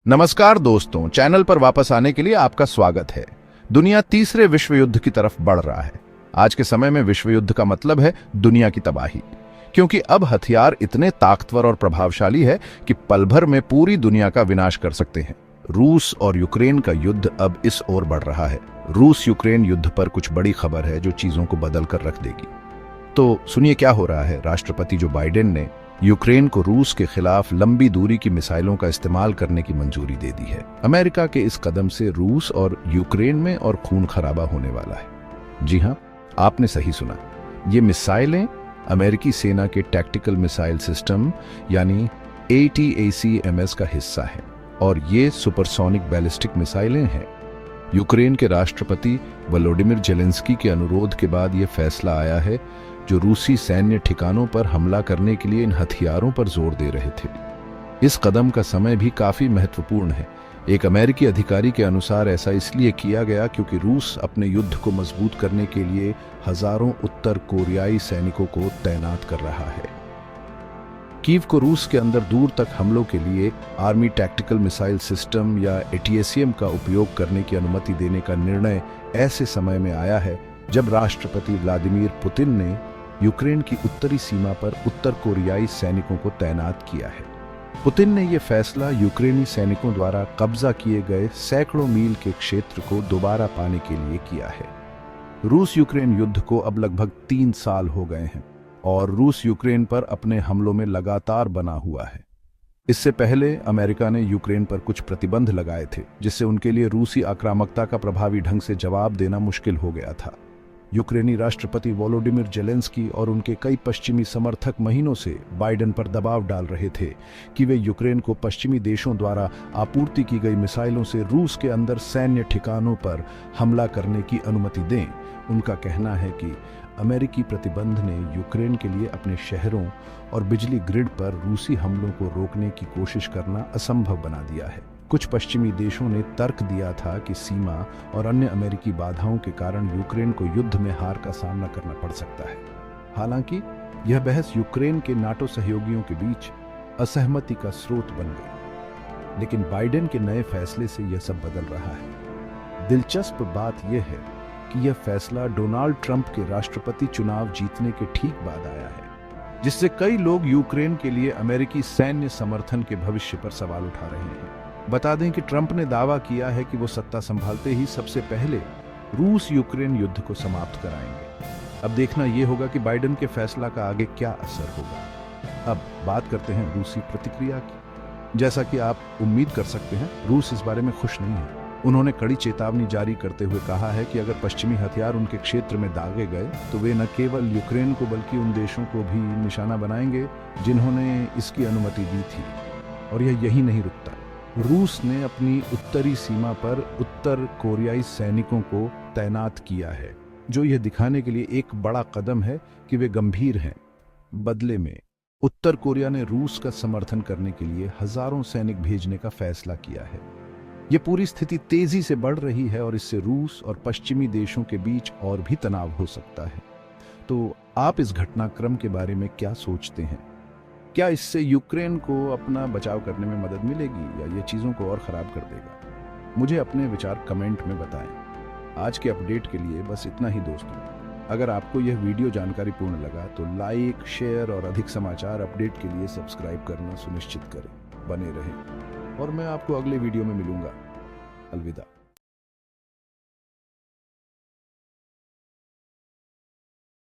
नमस्कार दोस्तों, चैनल पर वापस आने के लिए आपका स्वागत है। दुनिया तीसरे विश्व युद्ध की तरफ बढ़ रहा है। आज के समय में विश्व युद्ध का मतलब है दुनिया की तबाही, क्योंकि अब हथियार इतने ताकतवर और प्रभावशाली है कि पल भर में पूरी दुनिया का विनाश कर सकते हैं। रूस और यूक्रेन का युद्ध अब इस ओर बढ़ रहा है। रूस यूक्रेन युद्ध पर कुछ बड़ी खबर है जो चीजों को बदल कर रख देगी। तो सुनिए क्या हो रहा है। राष्ट्रपति जो बाइडेन ने यूक्रेन को रूस के खिलाफ लंबी दूरी की मिसाइलों का इस्तेमाल करने की मंजूरी दे दी है। अमेरिका के इस कदम से रूस और यूक्रेन में और खून खराबा होने वाला है। जी हां, आपने सही सुना। ये मिसाइलें अमेरिकी सेना के टैक्टिकल मिसाइल सिस्टम यानी ATACMS का हिस्सा है और ये सुपरसोनिक बैलिस्टिक मिसाइलें हैं। यूक्रेन के राष्ट्रपति वोलोडिमिर जेलेंस्की के अनुरोध के बाद यह फैसला आया है, जो रूसी सैन्य ठिकानों पर हमला करने के लिए इन हथियारों पर जोर दे रहे थे। इस कदम का समय भी काफी महत्वपूर्ण है। एक अमेरिकी अधिकारी के अनुसार ऐसा इसलिए किया गया क्योंकि रूस अपने युद्ध को मजबूत करने के लिए हजारों उत्तर कोरियाई सैनिकों को तैनात कर रहा है। कीव को रूस के अंदर दूर तक हमलों के लिए आर्मी टैक्टिकल मिसाइल सिस्टम या ATACM का उपयोग करने की अनुमति देने का निर्णय ऐसे समय में आया है जब राष्ट्रपति व्लादिमीर पुतिन ने यूक्रेन की उत्तरी सीमा पर उत्तर कोरियाई सैनिकों को तैनात किया है। पुतिन ने यह फैसला यूक्रेनी सैनिकों द्वारा कब्जा किए गए सैकड़ों मील के क्षेत्र को दोबारा पाने के लिए किया है। रूस यूक्रेन युद्ध को अब लगभग 3 साल हो गए हैं और रूस यूक्रेन पर अपने हमलों में लगातार बना हुआ है। इससे पहले अमेरिका ने यूक्रेन पर कुछ प्रतिबंध लगाए थे, जिससे उनके लिए रूसी आक्रामकता का प्रभावी ढंग से जवाब देना मुश्किल हो गया था। यूक्रेनी राष्ट्रपति वोलोडिमिर जेलेंस्की और उनके कई पश्चिमी समर्थक महीनों से बाइडेन पर दबाव डाल रहे थे कि वे यूक्रेन को पश्चिमी देशों द्वारा आपूर्ति की गई मिसाइलों से रूस के अंदर सैन्य ठिकानों पर हमला करने की अनुमति दें। उनका कहना है कि अमेरिकी प्रतिबंध ने यूक्रेन के लिए अपने शहरों और बिजली ग्रिड पर रूसी हमलों को रोकने की कोशिश करना असंभव बना दिया है। कुछ पश्चिमी देशों ने तर्क दिया था कि सीमा और अन्य अमेरिकी बाधाओं के कारण यूक्रेन को युद्ध में हार का सामना करना पड़ सकता है। हालांकि यह बहस यूक्रेन के नाटो सहयोगियों के बीच असहमति का स्रोत बन गई, लेकिन बाइडेन के नए फैसले से यह सब बदल रहा है। दिलचस्प बात यह है कि यह फैसला डोनाल्ड ट्रंप के राष्ट्रपति चुनाव जीतने के ठीक बाद आया है, जिससे कई लोग यूक्रेन के लिए अमेरिकी सैन्य समर्थन के भविष्य पर सवाल उठा रहे हैं। बता दें कि ट्रंप ने दावा किया है कि वो सत्ता संभालते ही सबसे पहले रूस यूक्रेन युद्ध को समाप्त कराएंगे। अब देखना यह होगा कि बाइडेन के फैसला का आगे क्या असर होगा। अब बात करते हैं रूसी प्रतिक्रिया की। जैसा कि आप उम्मीद कर सकते हैं, रूस इस बारे में खुश नहीं है। उन्होंने कड़ी चेतावनी जारी करते हुए कहा है कि अगर पश्चिमी हथियार उनके क्षेत्र में दागे गए तो वे न केवल यूक्रेन को बल्कि उन देशों को भी निशाना बनाएंगे जिन्होंने इसकी अनुमति दी थी। और यह यही नहीं रुकता। रूस ने अपनी उत्तरी सीमा पर उत्तर कोरियाई सैनिकों को तैनात किया है, जो यह दिखाने के लिए एक बड़ा कदम है कि वे गंभीर हैं। बदले में उत्तर कोरिया ने रूस का समर्थन करने के लिए हजारों सैनिक भेजने का फैसला किया है। यह पूरी स्थिति तेजी से बढ़ रही है और इससे रूस और पश्चिमी देशों के बीच और भी तनाव हो सकता है। तो आप इस घटनाक्रम के बारे में क्या सोचते हैं? क्या इससे यूक्रेन को अपना बचाव करने में मदद मिलेगी या ये चीज़ों को और ख़राब कर देगा? मुझे अपने विचार कमेंट में बताएं। आज के अपडेट के लिए बस इतना ही दोस्तों। अगर आपको यह वीडियो जानकारीपूर्ण लगा तो लाइक, शेयर और अधिक समाचार अपडेट के लिए सब्सक्राइब करना सुनिश्चित करें। बने रहें और मैं आपको अगले वीडियो में मिलूंगा। अलविदा।